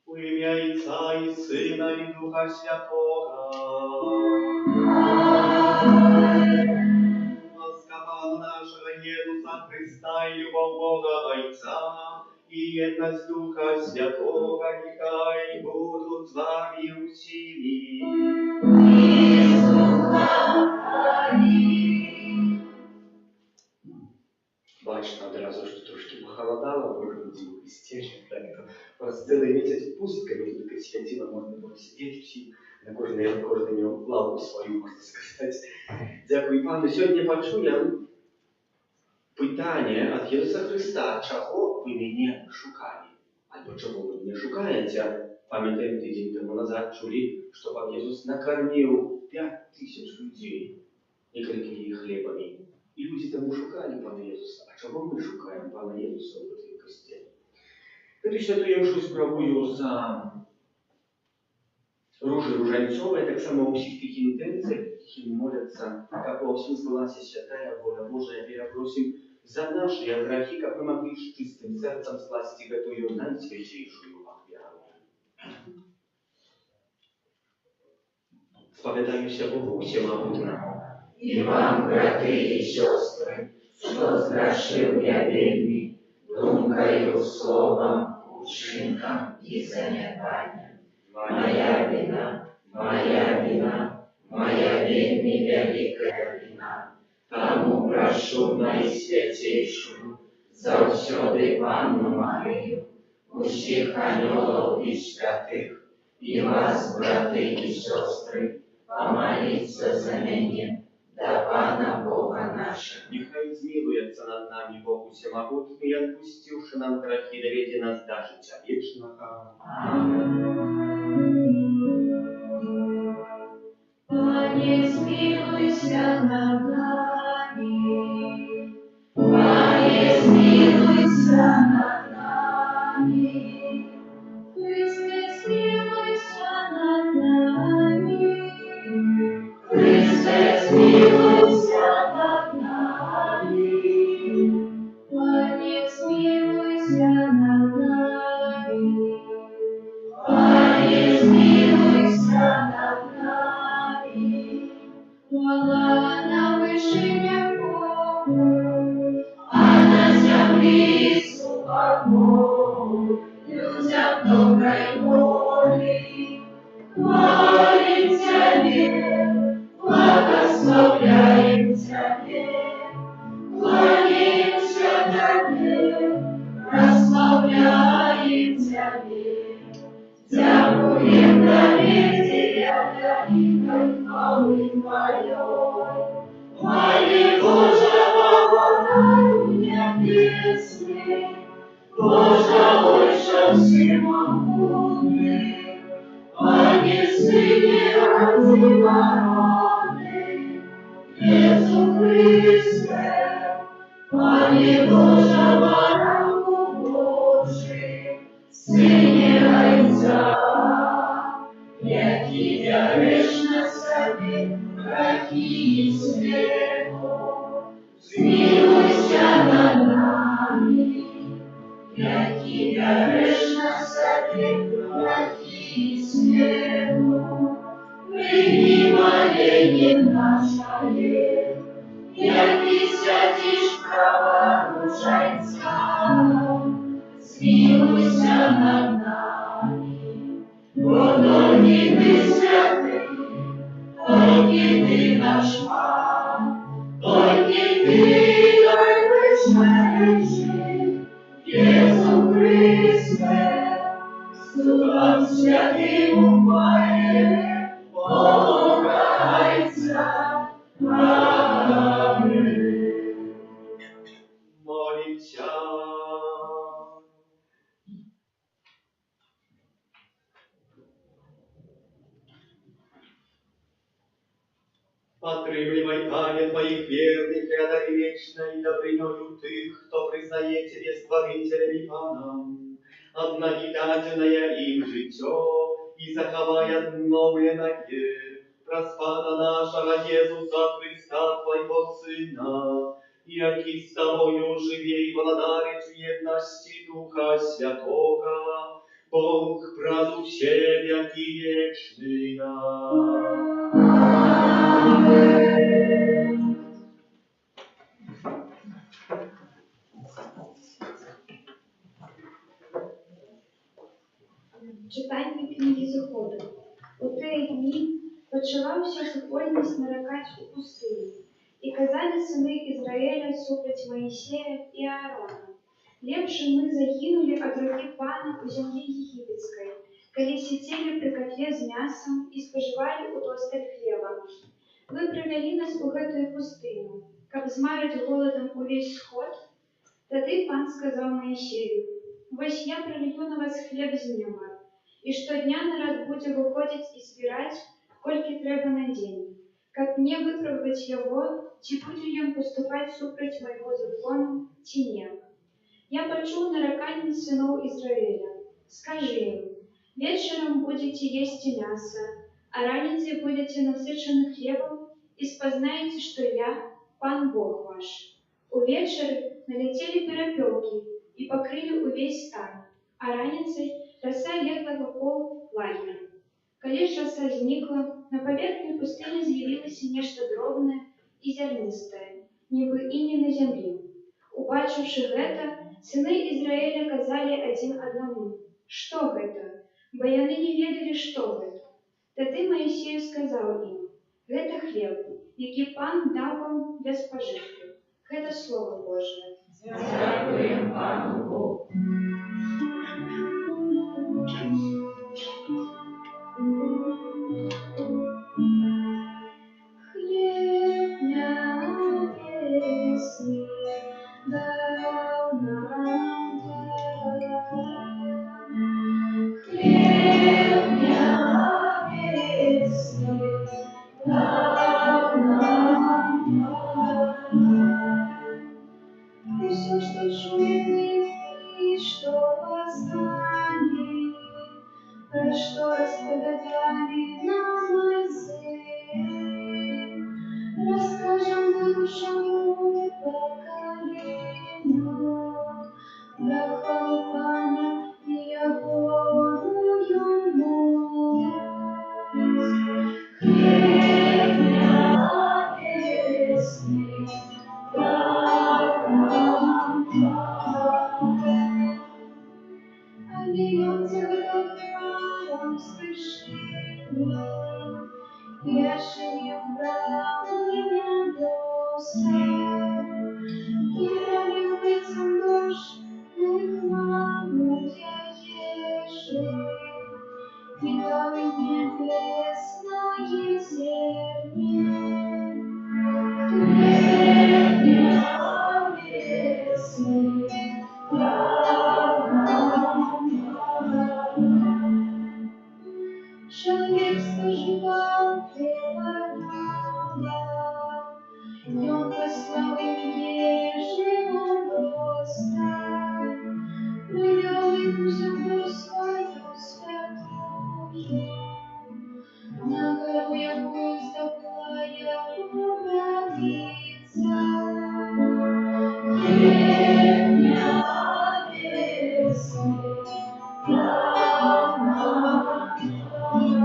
У ім'я Отця і Сина і Духа Святого. Ласка Бога нашого Ісуса Христа і любов Бога Отця і єдність Духа Святого, нехай будуть з вами усіми. Бачно одразу, що трошки похолодало, може бути у Христі, так то раз цілий місяць пустками, тільки святила, можна було сидіти всі на кожному лаву свою, можна сказати. Дякую, пане. Сьогодні почуємо питання від Ісуса Христа, чого ви мене шукали? Або чого ви мене шукаєте? Пам'ятаємо, тиждень тому назад чули, що пан Ісус накормив 5000 людей некількими хлібами. І люди тому шукали пана Ісуса. А чого ми шукаємо пана Ісуса в цій костелі? Тоді святую мшу справую за Ружі Ружанцової, так само у всіх тих інтенціях, які моляться, як во всім збулася святая воля Божия, перепросим за наші грехи, як ми могли з чистим серцем скласти готую найсвятейшую ахвяру. Сповідаюся Богу всемогутному. І вам, брати і сестри, що згрішив я вельми, думкою, словом, учинком і занедбанням. Моя вина, моя вельми велика вина. Тому прошу найсвятейшую, завсёды Панну Марію, усіх анёлов і святих, і вас, брати і сестри, помоліться за мене, до Пана Бога нашего. Нехай змилуется над нами Бог всемогутный, отпустивший нам грехи, доведи нас до життя вечного. Пане, змилуйся над нами. Пане, змилуйся над нами. Христе, змилуйся над нами. Христе, змилуйся над нами. Пане, змилуйся над нами. Пане, змилуйся над нами. Хвала на вишинях Богу, а на землі слава Богу, людям доброї волі. Хвалим Тебе, благословляем Тебе, кланяемся Тебе, прославляем Тебе. Дякуем доверия великой хвалы Твоей. Моли Боже, Богу небесный, Боже, Отче всемогутный, Пане, Сыне родимородный, Иисус Христе, Пане Боже, Баранку Божий, Сыне Отця, які віриш на собі, грехи світу, змилуйся над нами, які віриш на собі, грехи світу, прийми моління нашої, і присядешь праворуженьца, смилуйся над нами, бо тільки ти святий, тільки ти наш Пан, тільки ти найвищий, Єсу Христе, Духом Святим упає, помагайся нами. Молимся. Отрымли майками Твоих верных и одари вечной добрыною Тых, кто признает Тебе Створителем и Паном, обновительное им житё и заховай обновленное Распада нашего Иисуса Христа, Твоего Сына, яки с Тобою живей владарец едности Духа Святого, Бог правду все веки вечные. Читання книги Заходу. У ті дні почавався супольність нарекать у пустині, і казали сини Ізраїля супроть Моїсея і Аарона. Лепше мы загинули от руки пана у землі єгипетської, коли сидели при котле з мясом і споживали удосталь хлеба. Ви привели нас у гэтую пустыню, каб змарить голодом увесь сход. Тады пан сказал Моисею: «Вось я пролью на вас хлеб з неба, и штодня народ будзе выходзіць і збіраць, колькі трэба на дзень, каб мне выпрабаваць яго, ці будзе ён паступаць супраць майго закону, ці не. Я пачуў нараканні сыноў Ізраіля. Скажи им: вечером будете есть мясо, а раніцай будете насычаны хлебом, и спознаете, что я, пан Бог ваш. Увечары налетели перапёлкі и покрыли увесь стан, а раніцай роса легла вакол лагеря. Калі ж роса знікла, на паверхні пустыні з'явілася нешта дробнае і зярністае, нібы іні на зямлі. Убачыўшы гэта, сыны Ізраіля казалі адзін аднаму: «Што гэта?» Бо яны не ведалі, што гэта. Тады Моисей сказаў ім: «Гэта хлеб, які пан даў вам для спажытку». Гэта слово Божие. Дякуем Пану Богу. Хлеб небесный дал нам Пан. Хлеб небесный дал нам Пан. Все, что чуем и что познали, про что расповедали нам отцы, расскажем будущему поколению про хвалу Пана и Ягоную милость. Хлеб небесный дал нам Пан. Альется добром спешили, Яшенем бравым небесам, и пролил лицом дождь на их маму Яеши, и дал им небесное зерне. Хлеб небесный дал нам Пан. Человек споживал хлеба много, и он послал им ежему досталь, привел их в землю свою святую, на гору, якую здобыла его родиться. Хлеб небесный дал нам Пан.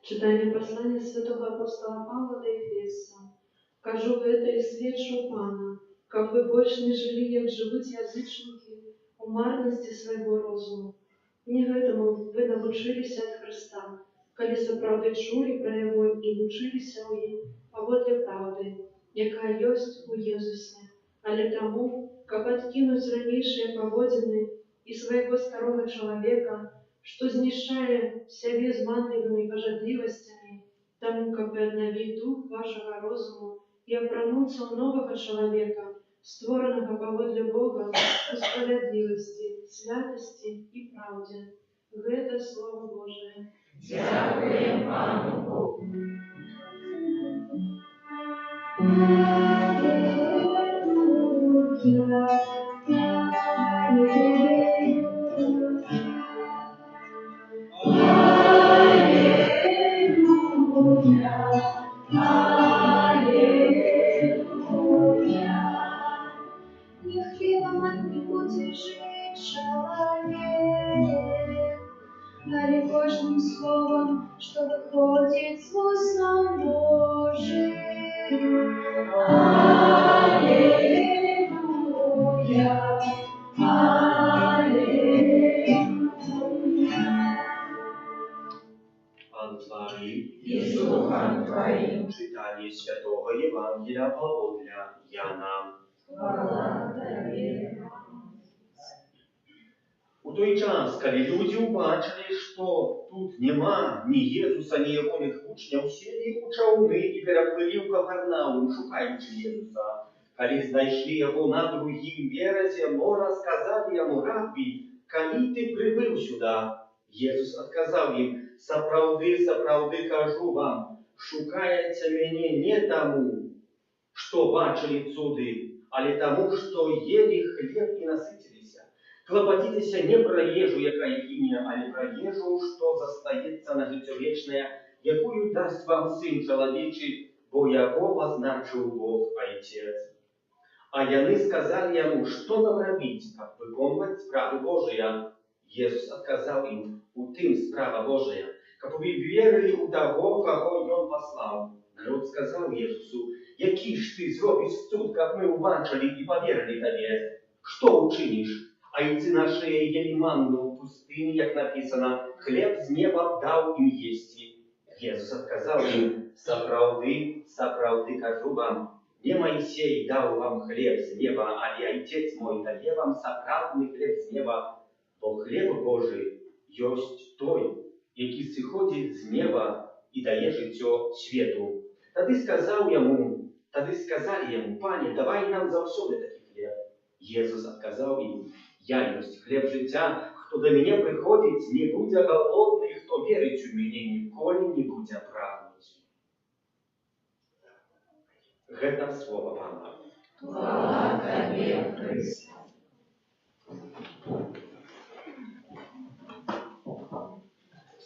Читання послання святого апостола Павла до Ефесця. Кажу это і свідчу Пана, как ви больше не жили, як живуть язичники у марності свого розуму. Не гэтаму ви навучилися від Христа, коли сапраўды чулі про Його і вчилися у ім паводле правди, яка ёсць у Єзусі, але тому, каб откинуть ранейшие паводзіны і свайго старого чалавека, што знішчае сябе зманлівымі пажадлівасцямі, таму, каб аднавіць дух вашага розуму і апрануцца ў новага чалавека, створанага паводле Бога у справядлівасці, святасці і праўдзе. Гэта Слово Божие. Дякуємо Пану Богу. Не хлебом одним будет жить человек, але кожным словом, что выходит с уст Божьих. Аллилуйя, аллилуйя. Пан з вами. І з Духом Твоїм. Читання Святого Євангелія Павла Яна. Хвала Тобі. У той час, коли люди убачили, що тут нема ні Єзуса, ні ягоних учнів, сіли у човни і переплили в Кафарнаум, шукаючи Єзуса. Коли знайшли його на другім березі мора, сказали йому: «Раббі, коли ти прибив сюди?» Єсус відказав їм: «Сапраўды, сапраўды кажу вам, шукаєте мене не тому, що бачили цуди, але тому, що їли хліб і наситилися. Клопотитеся не про їжу, яка гине, але про їжу, що застається на життя вічне, якою дасть вам Син чоловічий, бо його позначив Бог Отець». А яны сказали йому: «Що нам робити, как виконувати справи Божия?» Єсус відказав їм: «У тим справа Божия, как ви вірили у того, кого Він послав». Народ сказав Єсусу: «Який ж ти зробиш суд, как ми убачили і повірили тобі? Що учиниш? А йти наші єлі манну у пустині, як написано: хліб з неба дав їм їсти». Єсус відказав їм: «Сапраўды, сапраўды кажу вам, не Моисей дав вам хлеб з неба, але Отець мой дає вам сапраўдний хліб з неба. Бо хліб Божий єсть той, який сиходить з неба і дає життя світу». Тоді сказали йому: «Пане, давай нам завсюди такий хліб». Єсус відказав їм: «Я єсть хліб життя, хто до мене приходить, не буде голодний, хто вірить у мене, ніколи не буде прагнути». Гэта слово Пана. Хвала Тобі, Христе.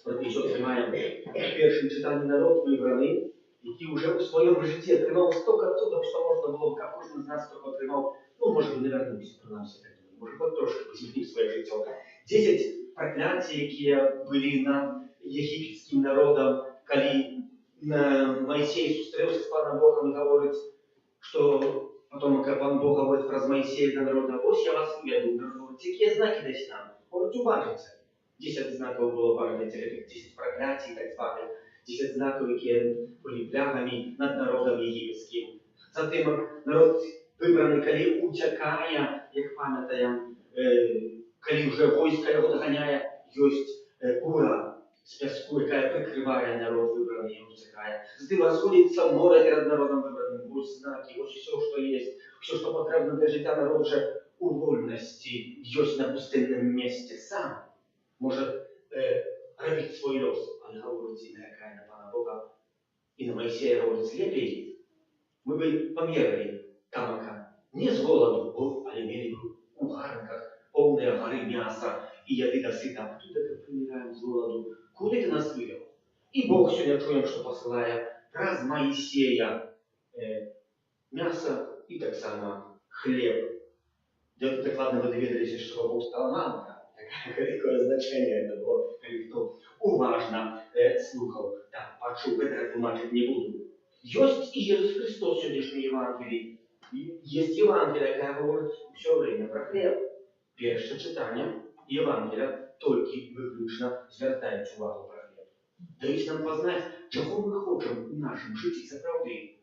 Брати і сестри, маємо першим читанні народ вибраний, який вже у своєму житті отримав стільки цудов, що можна було б, як кожен з нас стільки отримав, ну, може, не вернувся, принаймні, так думаю, може, хоч трошки посвятив своє життя. 10 проклятий, які були над єгипетським народом, коли Моисей зустрівся з Паном Богом і говорить, що потім, як Пан Бог говорить про Моисея до народу: «Ось я вас виведу». Народ говорить: «Які знаки десь нам?» Говорить: «Убачиться». 10 знаків було, пам'ятаєте, 10 проклятий, так званих, 10 знаків, які були плягами над народом єгипетським. Затим народ вибраний, коли утікає, як пам'ятаємо, коли вже військо його доганяє, є бура з піску, яка прикриває народ вибраний і утікає. Затим розходиться море перед народом вибраним, ось знаки, ось все, що є, все, що потрібно для життя народу, вже у вольності є на пустинному місці сам. Може робити свій лос, але говорить і нарікає на Пана Бога. І на Моїсея говорить: «Лепей ми би померли тамака не з голоду, але мали б у гарнках повні гори м'яса і яди до сита. Тут так помираємо з голоду. Куди ти нас вивів?» І Бог сьогодні чуємо, що посилає раз Моїсея м'ясо і так само хліб. Докладно ви довідалися, що Бог стала манка. Какое значение это было, кто уважно слухал. Так, почув, это тлумачить не буду. Есть и Иисус Христос в сегодняшнем Евангелии. Есть Евангелие, которое говорит все время про хлеб. Перше читання Євангелія тільки виключно звертає увагу про хліб. Дають нам познати, чого ми хочемо у нашому житті заправди.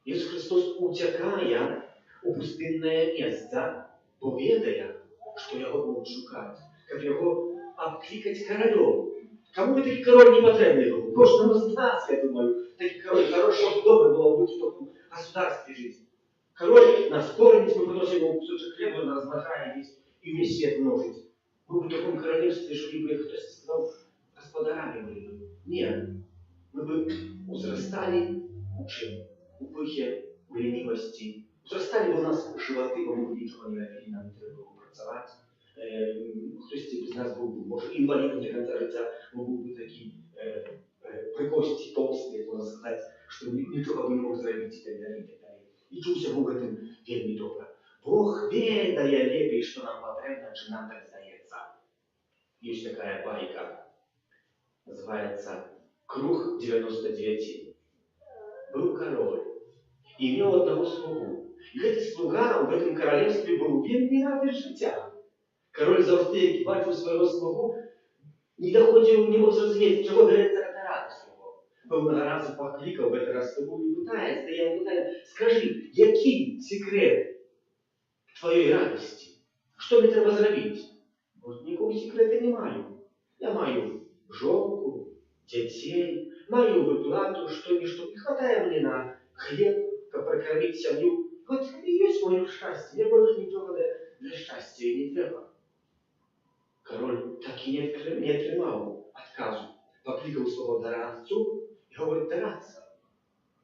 Ісус Христос утікає у пустинне місце, бо ведає, що його будуть шукати, як його обкликати королем. Кому бы такий король не потребный был? Кожному из нас, я думаю, такий король хороший, добрый было быть в таком государстве жизни. Король нас кормит, мы приносим ему кусочек хлеба, он размножает весь и весь свет множит. Мы бы в таком королевстве жили бы, кто сказал, господарами были бы. Нет. Мы бы узрастали у чем? У пыхе, у ленивости. Узрастали бы у нас животы, бо мы бы ничего не робили, нам не треба было працевать. Хтось без нас був би, може, інвалідом до кінця життя, ми був би такий при кості толстий, як можна сказати, що нічого би не мог зробити і так далі, і так далі. І чувся Бог этим вельми добре. Бог ведає лепей, що нам потрібно, чи нам так здається. Є така байка, називається «Круг 99». Был король, и имел одного слугу. И этот слуга в этом королевстве был вельми радий життя. Король завжди, як бачив свого слугу, не доходив, не мог зрозуміти, чого береться эта радость його. Певного разу покликав в этот раз слугу і питає, стояв питає, скажи, який секрет твоєї радості? Що мені треба зробити? Говорить, нікого секрета не маю. Я маю жонку, детей, маю выплату, что не хватает мне на хлеб, как прокормить семью. Вот и есть мое счастье, мне больше ничего для счастья не треба. Король так и не отримав отказу. Покликав свого дарадцу и говорит, дараться.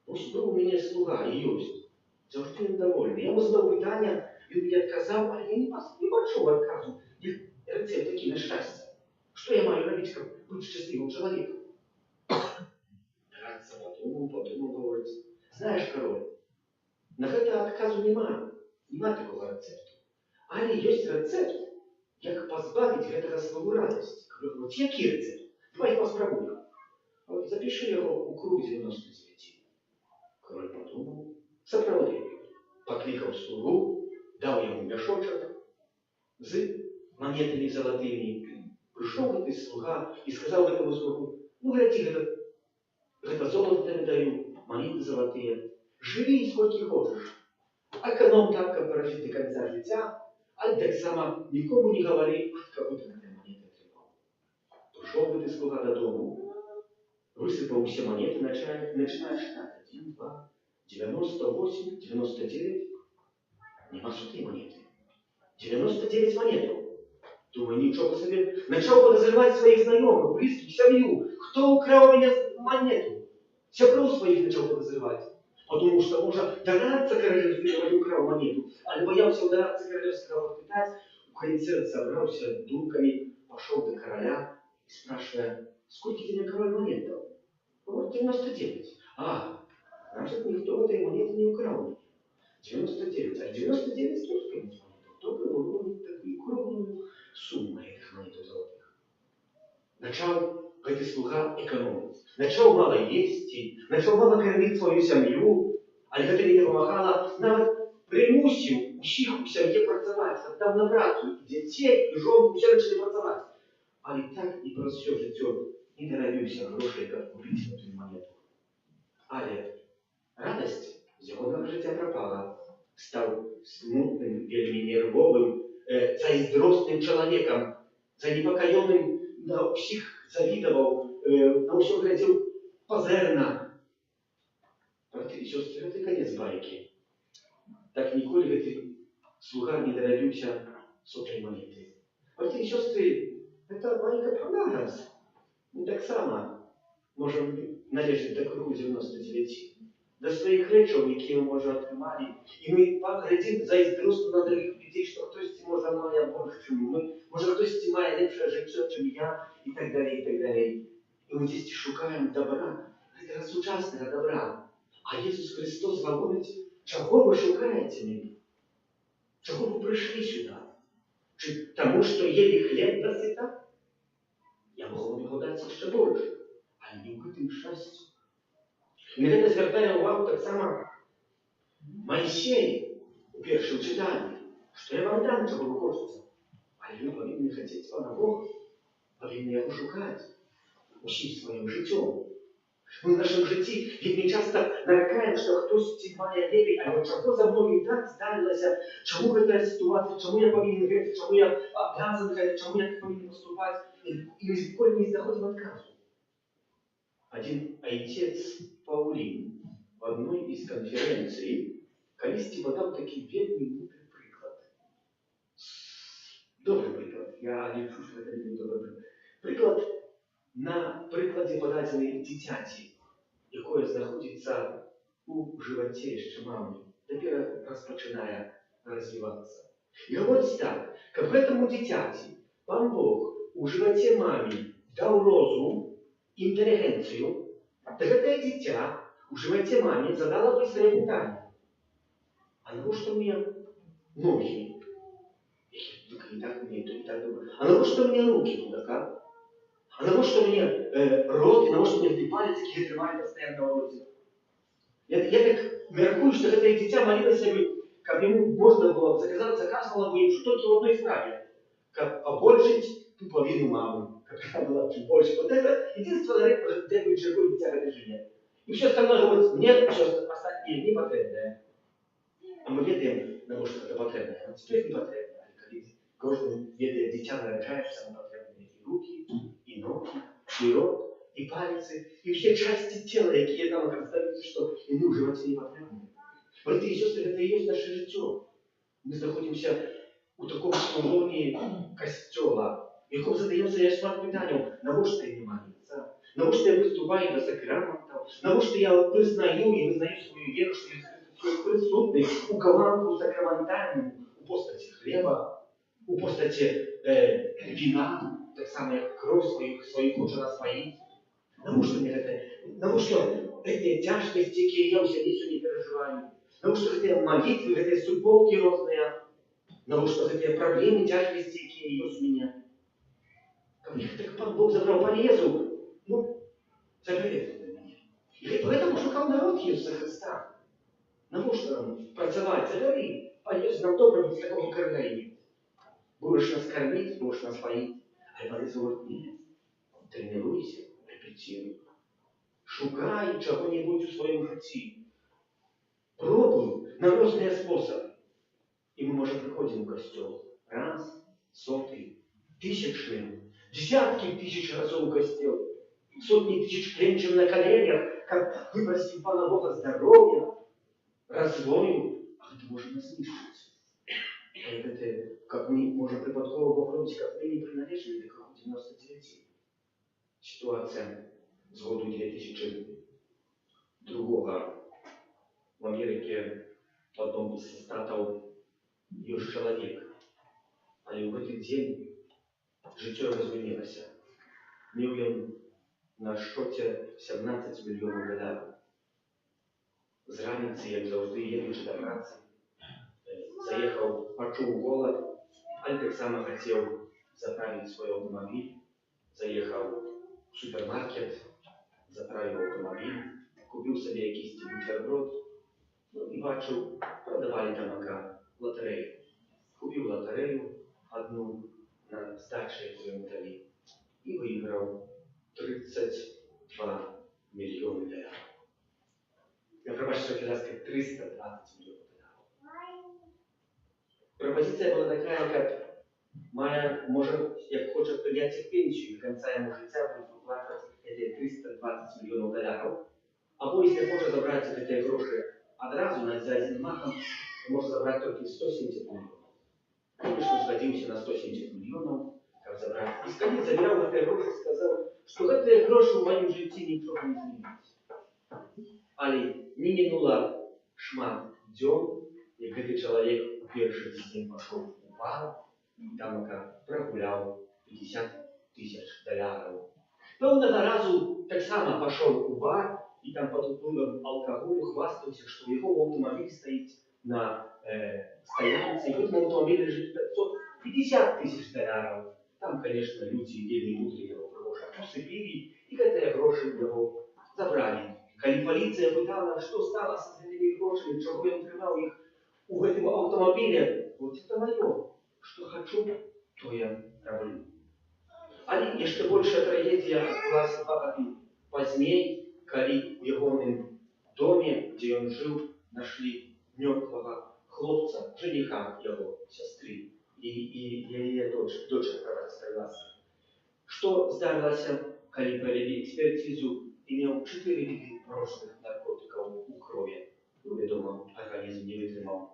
Пусть был у меня слуга, и есть. Завжди він довольний. Я ему задал питання, він мені отказав, а я не пошел отказу. Рецепт такий на счастье. Что я маю робить, как быть счастливым человеком? Дараться подумал, говорит, знаешь, король, на это отказу нема такого рецепту. Але есть рецепт, як позбавить гэтага свою радость. Вот який рецепт? Давай поспробуем. Вот запиши его у круг 99. Король подумал, сопроводил. Покликал слугу, дал ему мешочек с монетами золотыми. Пришел этот слуга и сказал этому слугу, ну, гляди, это золото тебе даю, монеты золотые. Живи сколько хочешь. Эконом так, как прожить до конца життя, а так само никому не говори, от кого ты на этой монеты отримал. Пришел бы ты слуга до дому, высыпал все монеты, начинаешь считать. 1, 2, 98, 99. Нема сотни монеты. 99 монет. Думаю, ничего себе. Начал подозревать своих знакомых, близких, семью. Кто украл у меня монету? Сябров своих начал подозревать. Потому что может дараться королевского не украл монету, а боялся удараться королевского попытать. Украинец собрался думками, пошел до короля и спрашивая, сколько тебе король монет дал? Вот 99. Значит, никто этой монеты не украл. 99. А 99 тоже конец монеты. Только выводит такую круглую сумму этих монет золотых. Начал этот слуга экономить. Начал мало есть, начал мало кормить свою семью, а это не помогало, навіть примусив усіх у сім'ї працювати, там на працю, і дітей, і жонку, все почали працювати. Але так і про все життя не доробився грошей, як купити цю монету. Але радость з його життя пропала. Став смутним, вельми нервовим, заиздростным человеком, занепокоенным, на всех завидовал, на все глядел позерно. Браты и сестры, это конец байки. Так ніколи этот слуга не доробился сотой монеты. Браты и сестры, это байка про нас. Мы так само можем належать до кругу 99. До своїх речей, які ми, може, отримали. І ми поглядимо заіздростно на других людей, що хтось може має більше, ніж ми. Може, хтось має ліпше життя, ніж я, і так далі, і так далі. І ми здесь шукаємо добра, этого сучасного добра. А Ісус Христос говорить, чого ви шукаєте мене? Чого ви прийшли сюди? Чи тому, що єлі хліб досита? Я можу вам його дати ще більше. Але не в тим щастю. І на це звертає увагу так само Моїсей у першому читанні, що я вам дам, чого ви хочете. Але ви повинні хотіти Пана Бога, повинні його шукати усім своїм життям. Ми в нашому житті вельми часто нарікаємо, що хтось ці має лепей, або чого за мною так здарилося, чому така ситуація, чому я повинен жити, чому я обязан жити, чому я повинен поступати, і ми ніколи не знаходимо відказу. Один отец Паулін в одной із конференцій колись подав такий вельми мудрий приклад. Добрий приклад. Я не чую, що це не добрий приклад. На прикладі подателі дитяті, яке знаходиться у животі ще мами, тепер розпочинає розвиватися. І говорить так, як этому дитяті Пан Бог у животі мамі дав розум, інтелігенцію, так это дитя у животе маме задало быстрое питание. А навіщо мені ноги? Только и так умею, то и так думаю. А навіщо мені руки тудака? А навіщо мені рот, і навіщо мені ті пальці, які тримають постійно в роті? Я так міркую, що це дитя молилося би, як йому можна було б заказувало бы им, что только в одной справе. Как побольшить ту половину мамы. Как она была чуть больше. Вот это единственное, что требует живое дитя в этой жизни. И все остальное говорит, нет, все остальное не потребное. А мы ведаем, на что это потребное. А теперь не потребное. Когда ведая дитя нарожаешься, нам потребны и руки, и ноги, и рот, и пальцы, и все части тела, которые там остаются, что ему в животе не потребны. Братья и сестры, это и есть наше життя. Мы находимся у такого служения костела, в якому задаємося ряд питанням, навіщо я не молиться, навіщо я приступаю до сакраментів, навіщо я признаю і визнаю свою віру, що я присутний у каванку сакраментальному, у постаті хліба, у постаті вина, так само як кров свою хоче нас поїти. Навіщо мені це? Навіщо ці тяжкості, які я у себе сьогодні переживаю? Навіщо ці молитви, ці суполки різні? Навіщо ці проблеми, тяжкості, які є у мене? Так Пан Бог забрал порезу, забери на меня. И поэтому шукал народ Иисуса Христа. Навіщо нам працювати? Забери порезу, нам добре без такого кормления. Будешь нас кормить, будешь нас поить. А порезу говорит, нет. Тренируйся, репетируй. Шукай чого-нибудь у своем житті. Пробуй на різні способи. И мы, может, приходим в костел. Раз, сотый, тысячный. Десятки тысяч разов костел, сотни тысяч клянчим на коленях, как выпросим Пана Бога здоровья, развою, а это может нас слышать. Это, как мы можем припадково Бог робить, как мы не принадлежали, так как у 99 ситуация с году 2002 в Америке в одном из штатов есть человек, а в этот день життя його змінилося. Мів він на шоті 17 мільйонів доларів. З раниці, як завжди, їдучи до праці, заїхав, почув голод, але так само хотів заправити свій автомобіль, заїхав в супермаркет, заправив автомобіль, купив собі якийсь бутерброд, і бачив, продавали там лотерею. Купив лотерею одну, на здачі в Італії і виграв 32 мільйони доларів. Я пробачу, що я сказав 320 мільйонів доларів. Пропозиція була така, як може, як хоче прийняти пенсію, до кінця йому життя буде виплачувати ці 320 мільйонів доларів. Або, якщо хоче забрати ці гроші одразу, за один махом, може забрати тільки 170 мільйонів. Конечно, сгодимся на 170 миллионов, как забрать. Искалит забирал эти гроши и сказал, что эти гроши в моем житті ничего не изменилось. Але не минуло шмат дён, и этот человек в первый день пошел в бар, и там прогулял 50 тысяч долларов. Певного разу так само пошел в бар, и там под впливом алкоголю хвастался, что его автомобиль стоит на стоянці, і в цьому автомобілі лежить 500 50 тысяч доляров. Там, конечно, люди вельми мудрые его гроши усыпили, и гэтыя гроши его забрали. Калі полиция пытала, что стало с этими грошами, чего он трымал их у этого автомобиля, вот это мое, что хочу, то я роблю. Але яшчэ большая трагедія адбылася 2 гады пазней, калі у ягоным доме, дзе ён жыў, нашли мёртвага хлопца, жениха яго сястры і яе дочка православная. Што здарылася, калі правялі экспертизу, имел 4 виды розных наркотиков у крови. Ну, вядома, организм не вытрымаў.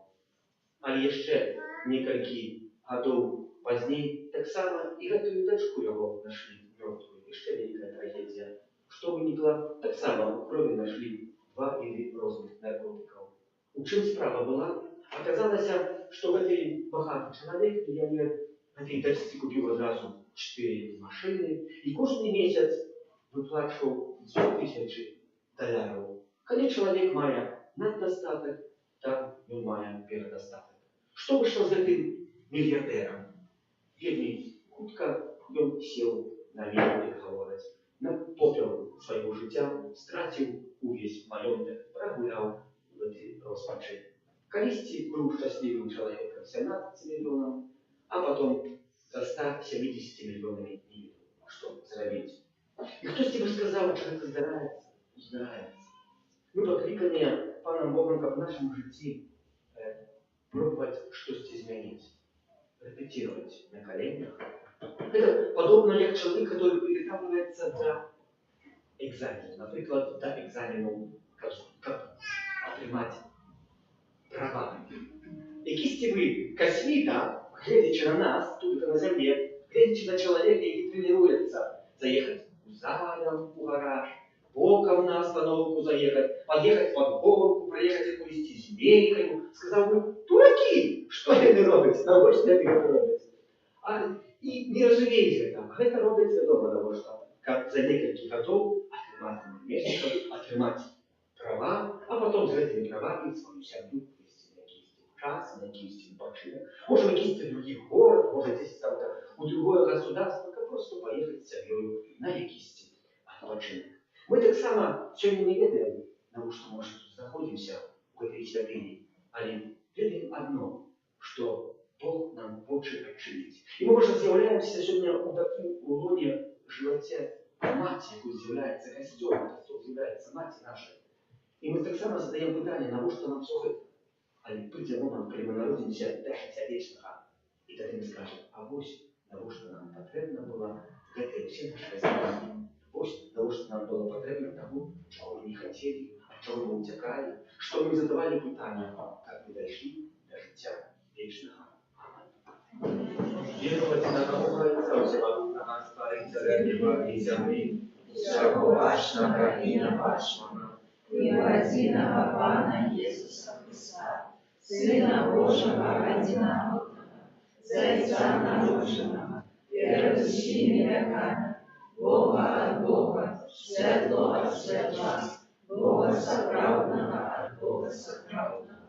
Але яшчэ некалькі гадоў пазней таксама і гэтую дачку яго нашли мёртвую. Яшчэ вялікая трагедія. Што вынікла, таксама у крови нашли 2 виды розных наркотиков. У чым справа была? Аказалася, што гэты багаты чалавек, мільянер, гэтай дачцы купіў адразу 4 машыны і кожны месяц выплачваў 100 000 доляраў. Калі чалавек мае наддастатак, там ён мае перадастатак. Што выйшло з гэтым мільярдэрам? Вельмі хутка ён сеў на мільён, як гавораць, на попел свайго жыцця, страціў увесь маёнтак, прагуляў гэты роспачы. Калісьці быў шчаслівым чалавекам 17 мільёнаў, а потом за 170 мільёнамі не ведаў, што зрабіць. І хтосьці бы сказаў, што гэта здараецца, здараецца. Мы пакліканыя панам Богом, каб в нашым жыцці пробаваць штосьці змяніць, рэпетировать на коленях. Это подобно як чалавек, который приготавливается до экзамена. Например, до экзамену, как атрымаць права. Якісьці вы касміта, глядзячы на нас, тут на зямле, глядзячы на чалавека, які трэніруецца заехаць у задам, у гараж, боком на остановку заехать, подъехать под горку, проехать якусь змейкою, сказав би, дураки, що яны робяць, навошта яны гэта робяць. І не разумееце гэта, гэта робяць вядома, навошта, каб за некалькі гадоў атрымаць месяцаў, атрымаць права, а потом з гэтымі правамі сваю сям'ю весці на якийсь час, на якийсь відпочинок. Може, в якийсь другі город, може, десь там у другое государство, каб просто поехать з сям'ёю на якийсь відпочинок. Мы таксама сёння не ведаем, навошта мы тут знаходзімся у гэтай святыні, але ведаем адно, што Бог нам вочы адчыніць. І мы, можа, з'яўляемся сёння у такім улоне жываце маці, якой з'яўляецца касцёл, касцёл з'яўляецца маці нашай. І мы таксама задаем пытанне, навошта нам всё гэта? Але прыйдзе момант, калі мы народзімся да жыцця вечнага, і тады мы скажем, а вось навошта нам патрэбна была гэтыя ўсе нашы развіцці. Вось навошта нам было патрэбна таго, чаго мы не хацелі, ад чаго мы уцякалі, што мы задавалі пытанне, как мы дайшлі да жыцця вечнага. Веровать на Бога Отца Всемогутнего, Створителя неба и земли, всякого вашего и неважного, и в единого Пана Иисуса Христа, Сына Божьего одинородного, Зайца наружного, первосущими веками, Бога от Бога, светлого от светла, Бога соправдного от Бога соправдного,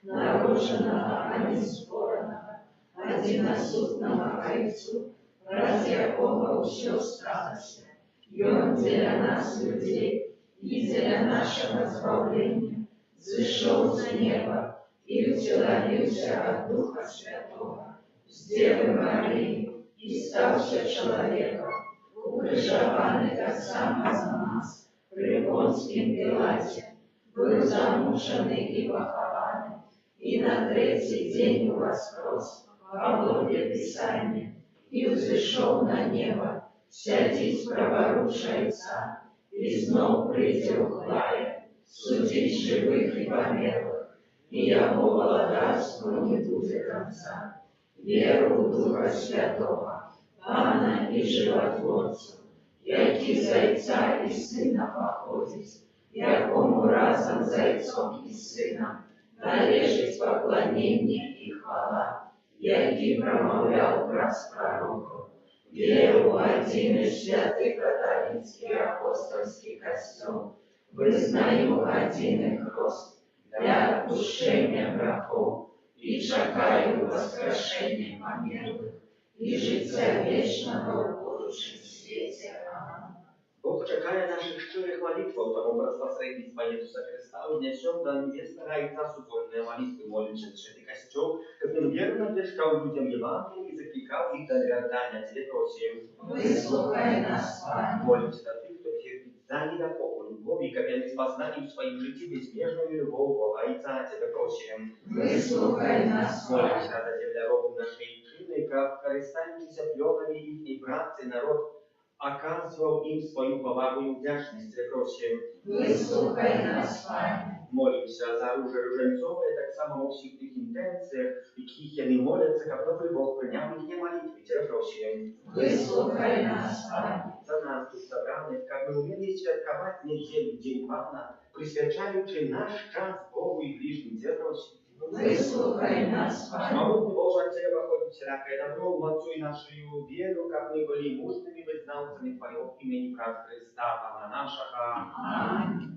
наружного, а не спорного, одиносутного Отцу, ради якого все сталося, и Он для нас, людей, и для нашего избавления, зашел за небо и утеловился от Духа Святого, с Девы Марии, и стався человеком, укрыжованный так само за нас, при Понским Пилате, был замученный и похованный, и на третий день воскрес, по воле Писания, и взошел на небо, сядеть праворуша Отца, и знов прийде у хлае, судить живых и померлых, и Его владарству не будет конца. Веру в Духа Святого, Пана и Животворцу, який Зайца и Сына походит, якому разом Зайцом и Сыном належить поклонение и хвала, який промовлял праз пророков, веру в один и святый католицкий апостольский костел, вызнаю один и крест для отпущения грехов, и чекаю воскрешения померлых и життя вечного в будущем свете. Аминь. Бог, чекає наших щирих молитв, тому посредництва Иисуса Христа, внесем до небес, старается супольные молитвы, молимся за святый костел, как он верно обещал людям Евангелие и закликал их до навердания. Тебе просим. Выслухай нас, Пане. Молимся за тех, кто терпит за недопоку любовь, как они спознали в своем житии безмежную любовь Бога и Отца. Тебе просим. Выслухай нас, Пане. Молимся за земляров нашей Икрины, как користающийся пленами их братцы народ, оказывал им свою повагу и вдячность. Просим. Выслухай нас, Пане. Молимся за Różańcowe, tak samo o wszystkich tych intencjach, jakich oni modlą, как Nowy Bóg przyjął ich молитвы. Cię proszę. Выслухай нас, Пане. За нас тут собраnych, как мы умели святковать неделю, День Пана, присвячаючи наш час Богу и ближним. Cię proszę. Выслухай нас, Пане. Смогу Божа Тебе выходит всякое добро, умацуй нашу веру, как мы были мужными вызнавцами Твоего имени, прав Христа, Пана нашего. Аминь.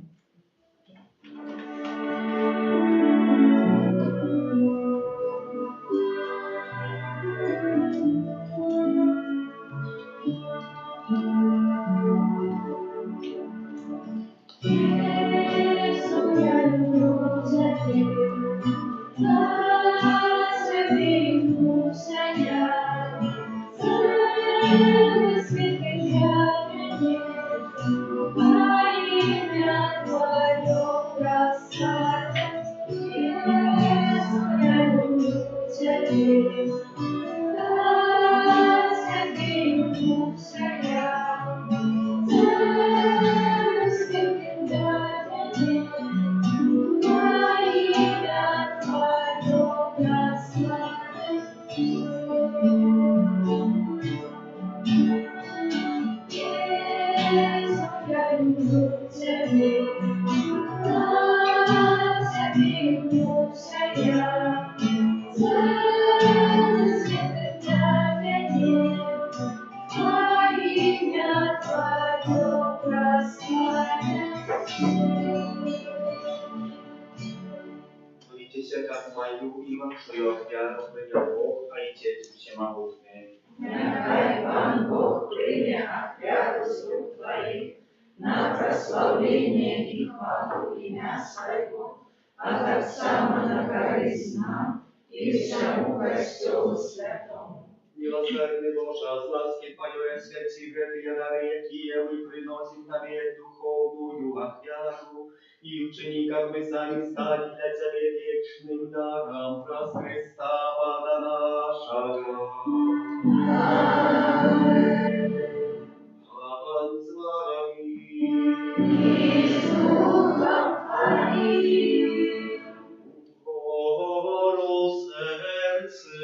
Молитесь, как мою и вашу офиару принял Бог, а Отец Всемогутный. Нехай Пан Бог прийме офиару с рук Твоих на прославление и хвалу имя Своего, от Отца на корысть нам и всему костелу святому. Милосердный Боже, с ласки Твоей святи греты дары, какие мы приносим Тебе духовную офиару, и учени, как мы сами стали для Тебя вечным даром, праз Христа Пана нашего. Пан с вами. И с духом Твоим. Укору сердце.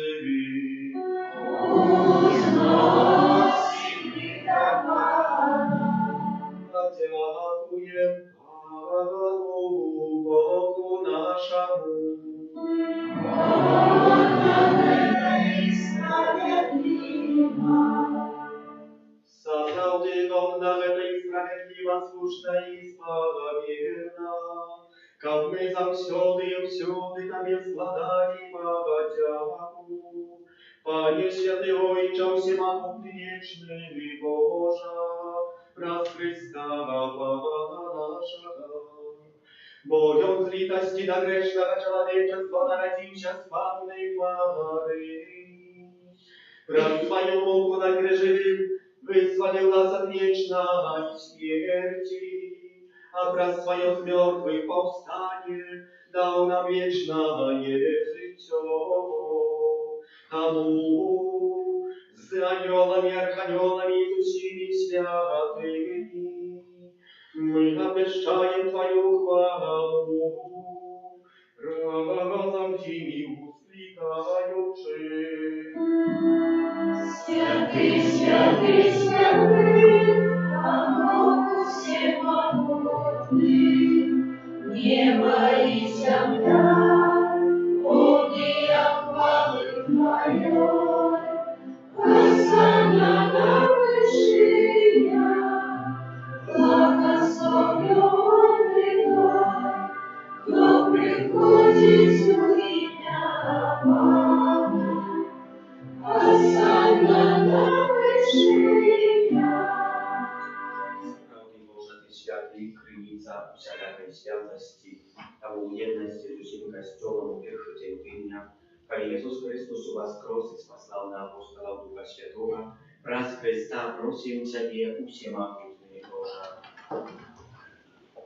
Дякуем Пану Богу нашему. Создал Ты дом нам это и справедливо, слушно и исполненно, как мы завсёды и всюды Тебе складали подяку. Пане святый Отче всемогутный вечный Божа, праз Христа Пана нашего. Богом злитости до грешного человечества народился с Панной Марии. Праз Твою руку на крежевым вызволил нас от вечной смерти, а праз Твое с мертвых повстание дал нам вечное житье. Тому с ангелами, архангелами и всеми святыми мы обещаем Твою хвалу, разом теми воскликаючи. Святый, святый, святый, Бог всемогутный, небо и земля, полные хвалы Твоей, Хосанна на вышине, благословенный Твой, кто приходит в имя Pana, Osana na wyżynia. Prawdy Boże, Ty światły, krynica wszelakej światłości, a u jedności z усім Kościołem u pierwszy dzień dnia, kiedy Jezus Chrystus u Was krosy спасал на апостола Духа Святого, раз Христа просим Ciebie усемогутный Боже.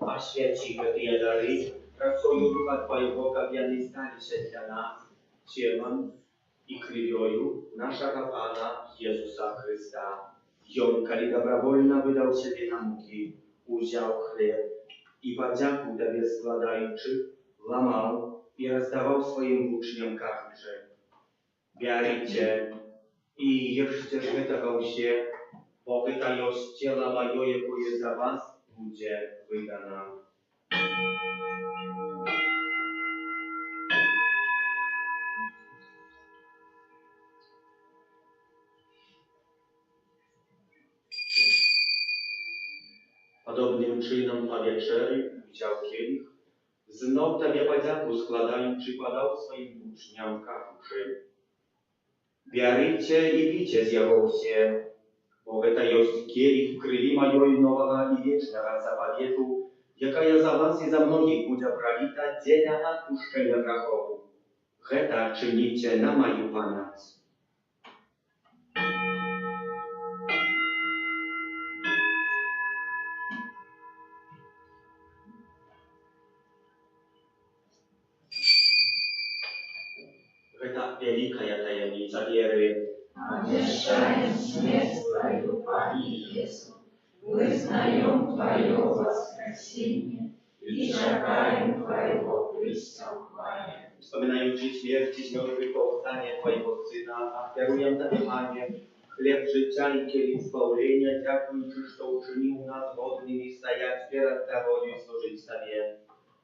Oświeci te dary, pracою Ducha Twojego, aby oni stali się dla nas ciałem i krwią naszego Pana Jezusa Chrysta. I On, kiedy dobrowolnie wydał siebie na muki, wziął chleb i podzięku Tobie składający, łamał i rozdawał swoim uczniom każąc: Bierzcie i jedzcie z tego się, bo to jest ciało moje, które za was będzie wydane. Podobnym czynem po wieczerzy wziął kielich, znów Tobie podzięku składając, przykładał swoim uczniom każąc: Bierzcie i pijcie z jego się, bo to jest kielich krwi mojej nowego i wiecznego zapawietu, jaka za was i za mnogich będzie prolita dla odpuszczenia grzechów. To czynicie na moją pamięć. To wielka tajemnica wiery. Obwieszczając śmierć Twою, Panie Jezu, wyznają Twoje wskrzesienie i czekają Twojego przyjścia w chwale. Wspominając śmierć i zmartwych powstanie Twojego Syna, ofiaruję Tobie, Panie, chleb życia i kielich zbawienia, dziękując, że uczynił nas godnymi stajać przed Tobą i służyć Tobie.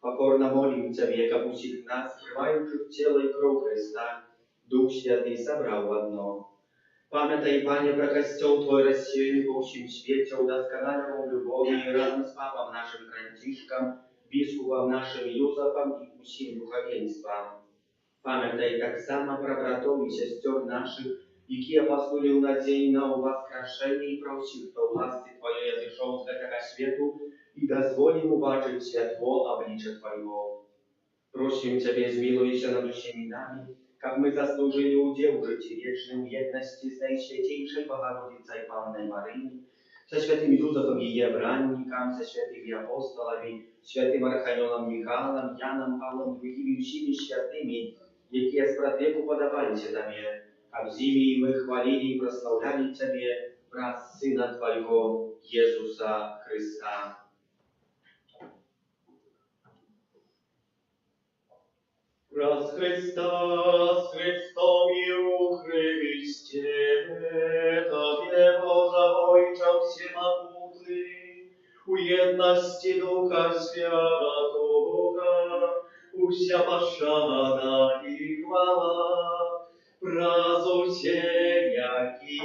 Покорно молим Ciebie, как усих нас, скрывающих тело и кровь Христа, Дух Святый собрал в одно. Памятай, Пане, про костел Твой рассеянный по всем свете, удосконаливал любовью и разом с Папом нашим Францишком, Biskupом нашим Józefem i усім духовенством. Памятай так само про братов и сестер наших, які апостолів надії на воскрешення і просив, хто власти Твоєї зійшов з этого світу, i dozwoli mu baczyć światło oblicze Twojego. Prosimy Ciebie, zmiłuj się nad всеми nami, jak my zasłużyli udział w życiu wiecznym jedności z Najświętejszej Bogorodicy Panny Maryi, ze świętym Józefem i Jewrannikiem, ze świętymi apostolami, świętym archaniołem Michałem, Janem, Pawłem, drugimi всеми świętymi, jakie z pradwieku podawali się Tobie, a z nimi my chwalili i prosławiali Ciebie wraz z Syna Twojego, Jezusa Chrysta. Раз Христос, Христом и у Христе, Tobie Boże Ojcze Всемогутный, у едности Духа Святого, уся пошана и хвала, прозусения и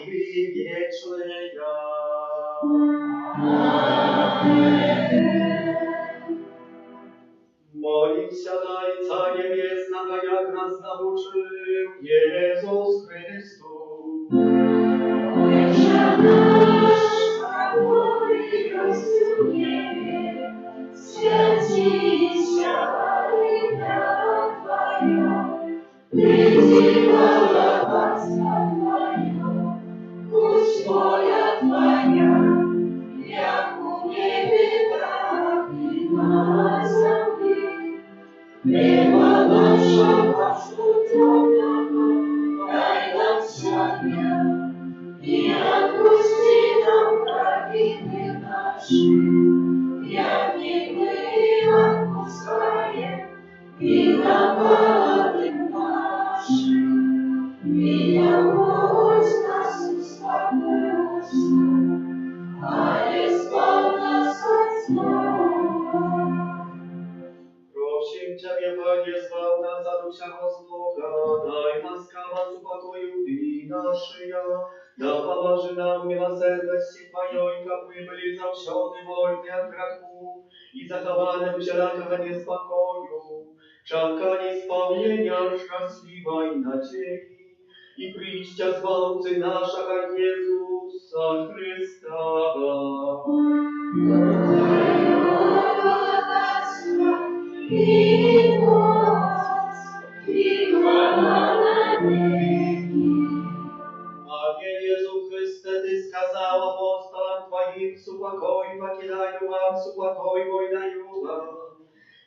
вечная. Молимся, Отца Небесного, як нас научил Иисус Христос. Ojcze nasz, który jest w niebie, święci się imię Twoje, przyjdź królestwo Twoje, будь воля Твоя, як у небі, так і на землі. Хліба нашого щоденного дай нам сьогодні, і відпусти нам провини наші, як і ми відпускаємо винуватим нашим. І не вводь нас у спокусу, але збав нас від зла. Prosím Ciebie, Panie, zbaw nas od wszego zła, daj łaskawa upokoju Ty naszyja, da pomoże nam miłosierdzie Twoje, jak my byli zawsze wolni od grzechu i zachowane wszelkiego niespokoju, czekanie spełnienia szczęśliwej nadziei i przyjścia Zbawcy naszego Jezusa Chrysta. I moc, i chwała na wieki. Panie Jezu Chryste, Ty skazał apostolam Twoim, supokoj покидаю вам, supokoj мой даю вам.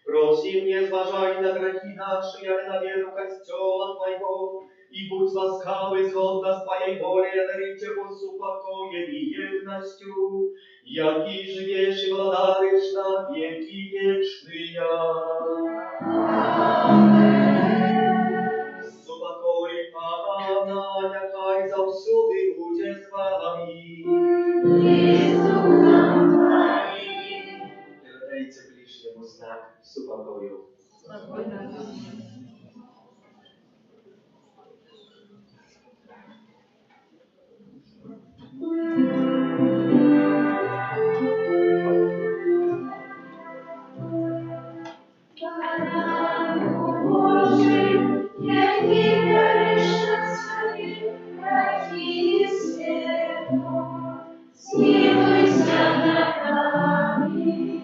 Проси, не зважай на грехи наши, але на веру Костела Твоего, и будь ласкавый, згодно с Твоей волей, одарить его супокоем и едностью, яки живешь и владаришь на веки вечные. Супокой Пана, яка завсюди буде з вами. Передайте ближнему знак супокою. Божий, який береш на собі гріхи світу, змилуйся над нами.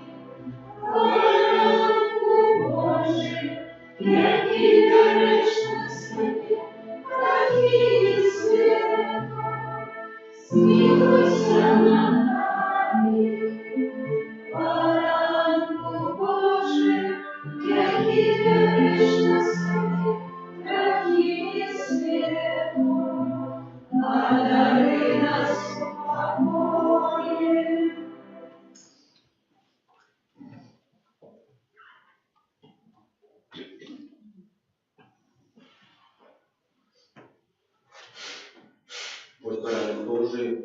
Баранку Божий, який береш на собі гріхи світу, змилуйся над нами. Баранку Божий, який береш на собі гріхи світу, надари нас спокоєм. Ось баранок Божий,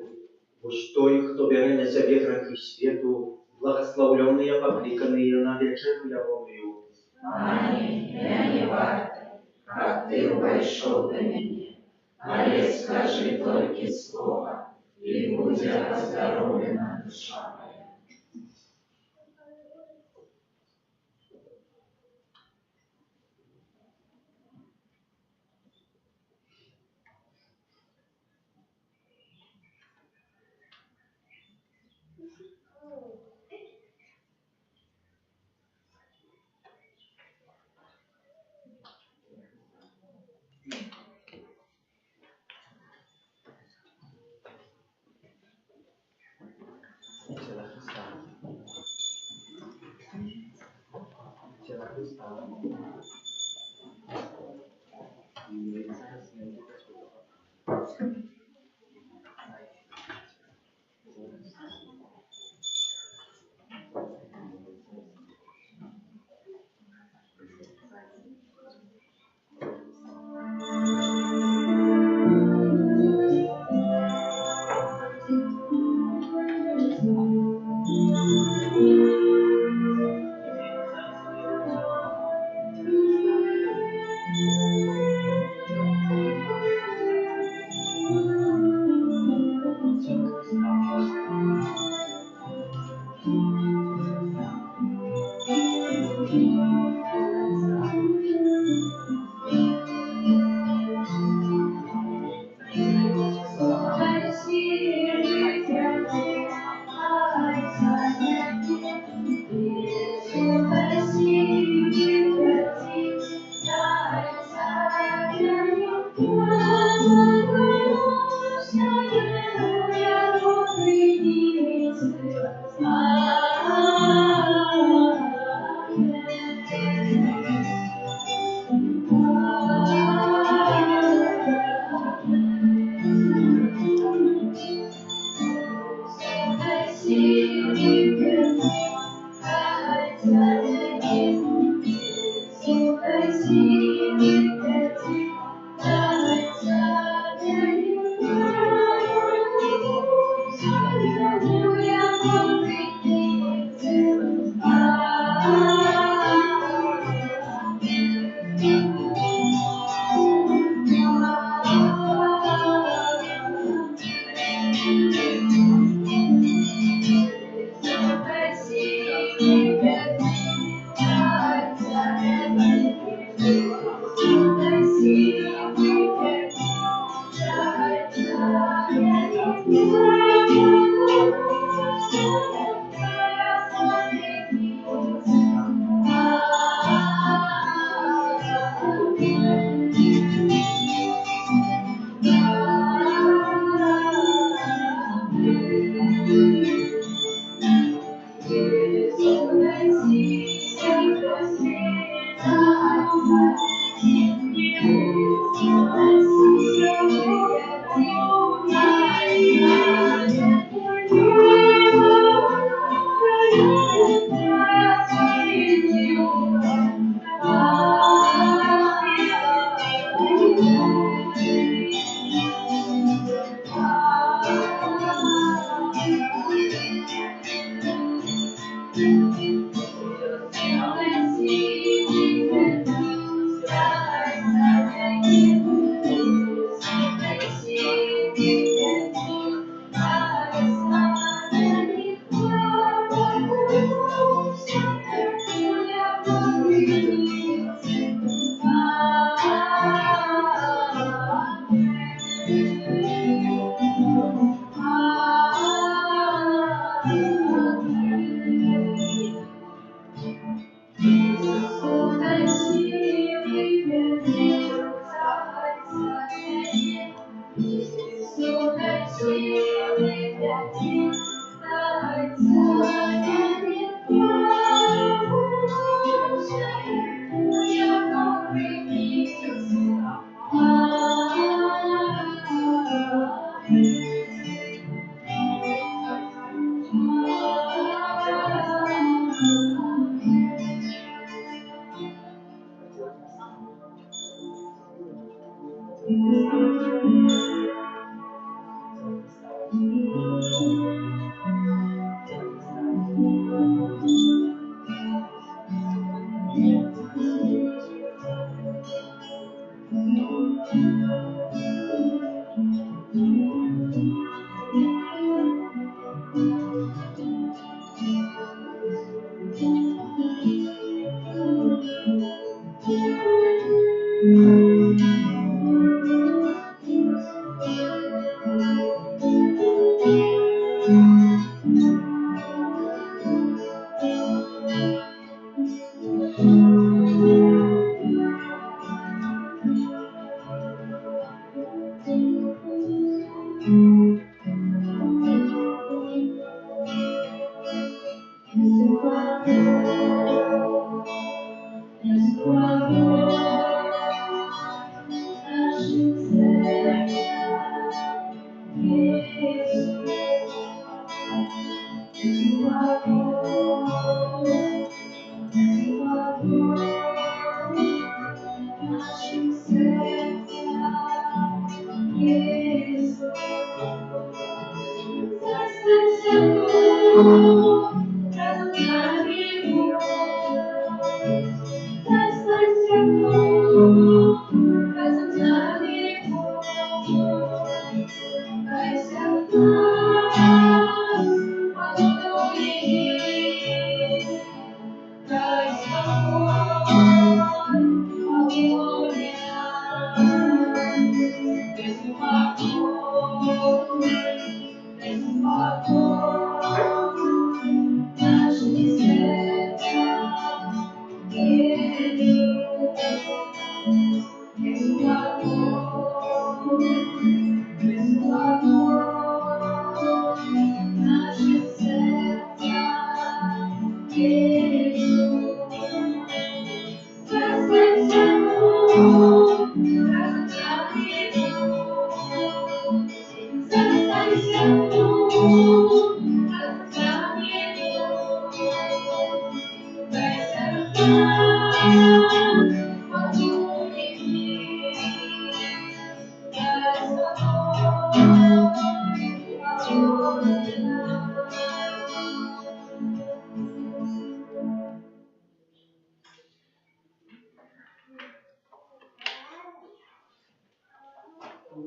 ось той, хто бере на себе грехи світу, благословленные, покликанные на вечеру Яровую. Аминь, я не варта, как ты вошел до меня, але скажи только слово, и будет оздоровлена душа моя. Тело Христа. Тело Христа. И зараз я буду Господа.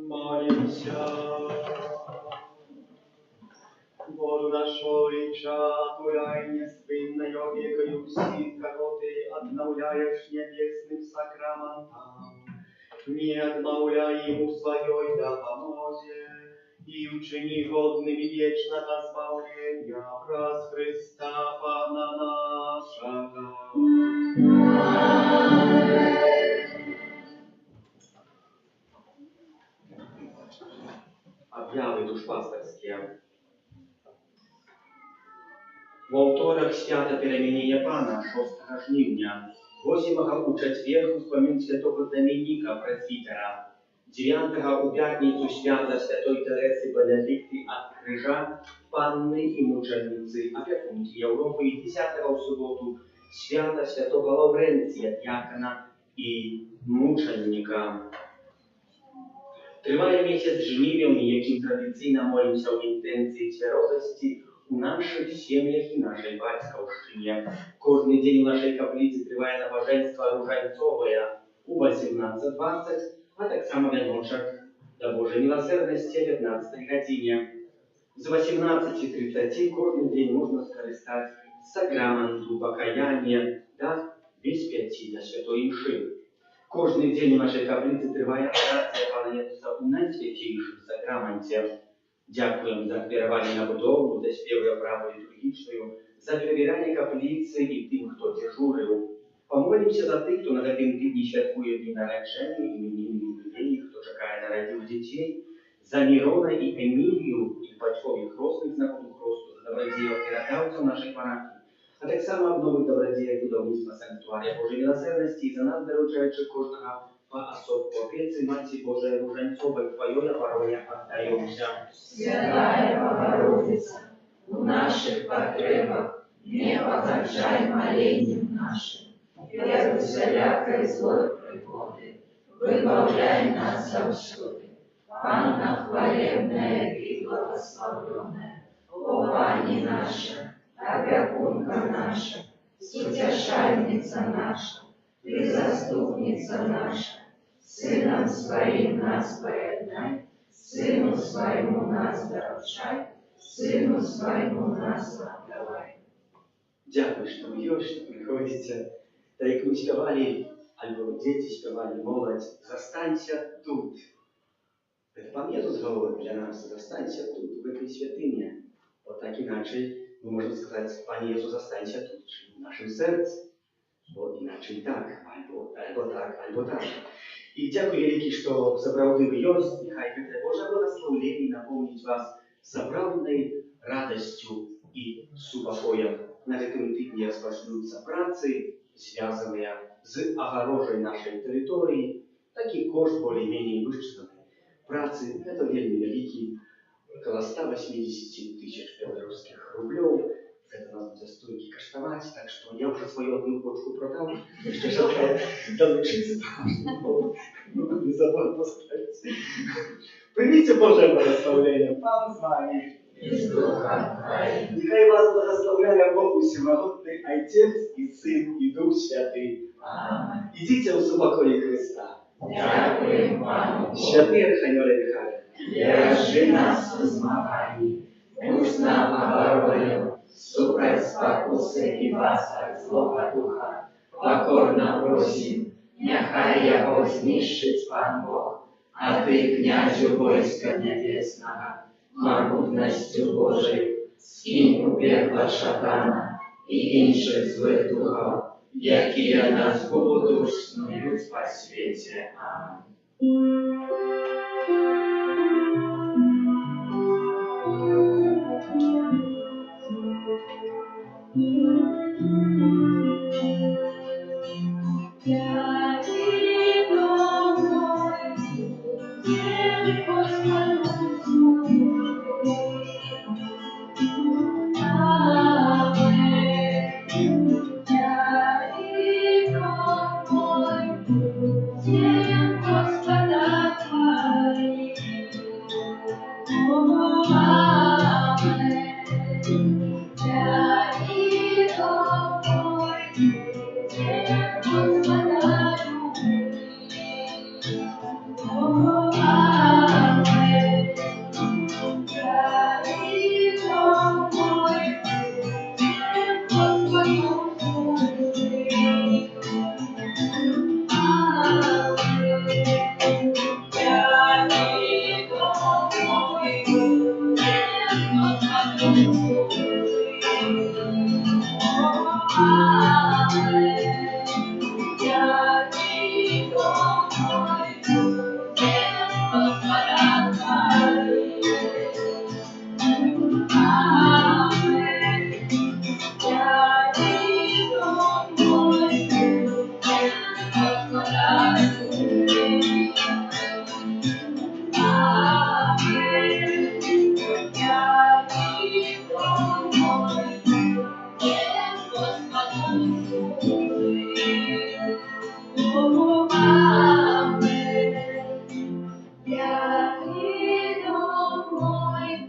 Молимся. Боже наш Ojcze, Твоя неспинная векою всіх короты обновляешь небесным сакраментом. Не отмовляй ему своей допомозе и учини годными вечного спасения праз Христа Пана нашего. Об'яви душпастерські. Во второк свято перемінення Пана 6 жнивня 8 у четверг успомин святого Доминика Пресвитера, 9 у пятницу свято святой Тересы Бенедикты от Крижа, Панны и мученицы Апефунки Европы, и 10 в субботу свято святого Лавренция, диакона и мученика. Триває місяць жнивень, яким традиційно молимося в інтенції твердості у наших сім'ях і нашій батьківщині. Кожний день у нашій каплиці триває набоженство ружанцове у 18:20, а так само віночок до Божої милосердності о 15 годині. З 18:30 кожен день можна скористати сакраменту покаяння до без 5 до святої мши. Кожний день у нашій каплиці триває операція Пана Ісуса у найсвятішому сакраменті. Дякуємо за керування на будову, за спів і оправу літургічною, за перевіряння каплиці і тим, хто дежурив. Помолимося за тих, хто на таким тижні святкує дні народження, іменини ювілеї, хто чекає на народів дітей, за Мірона і Емілію, їх батькових родственних знаку Христу, за добродіїв кератавців наших парафій, а так само обновить добродіїв будівництва санктуарія Божої милосердності і за нас, доручаючи кожного поособку опеці Матці Божої Ружанцової, Твоєї обороня віддаємося. Святая Богородица, у наших потребах не погорчай молением нашим, и от всякой злой пригоды выбавляй нас завсюду. Панна хвалебная и благословленная, о Пани наша, опекунка наша, утешальница наша, ты заступница наша, Сыном Своим нас поеднай, Сыну Своему нас доручай, Сыну Своему нас отдавай. Дякую, що ви є, що приходите. Та як ми співали, або діти співали, молодь, застанься тут. Это Пан Иисус говорит для нас, застанься тут, в этой святыне. Вот так иначе мы можем сказать, Пан Иисус, застанься тут, в нашем сердце. Вот иначе и так, альбо так, альбо так. И дякую великий, что забрал вы ёсть, нехай это Божье благословение наполнить вас собравной радостью и супокоем. На этом тыдне распочнутся працы, связанные с огорожей нашей территории, так и кошт более-менее вычисленные. Працы – это вельми великий, около 180 тысяч белорусских рублей. Это нас будет стойки каштовать, так что я уже свою одну почку продал, еще желаю долучиться, не забыл поставить. Примите Божие благословение, Пан с вами. И с Духом Твоим. Нехай вас благословляет Бог Всемогутный, Отец и Сын и Дух Святый. Аминь. Идите в супокое Христа. Дякуємо Пану Святый Архангеле Михаил. Держи нас у змаганні, будь нам обороною, супроть спокуси і пасток злого духа. Покорно просим, нехай його знищить Пан Бог, а ти, князю войска небесного, могутностью Божою, скинь у пекла шатана і інших злих духов, які нас будуть снують по світі. Амінь. Господа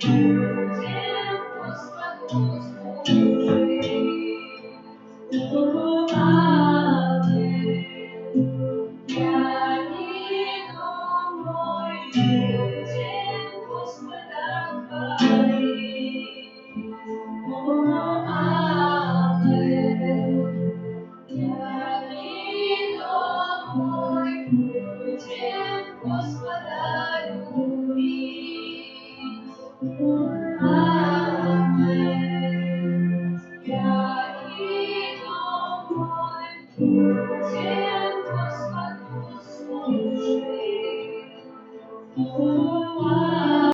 людям Господу служить. Я мой людям Господа хвалить. Мой людям Господа любить. Амен. Я иду мой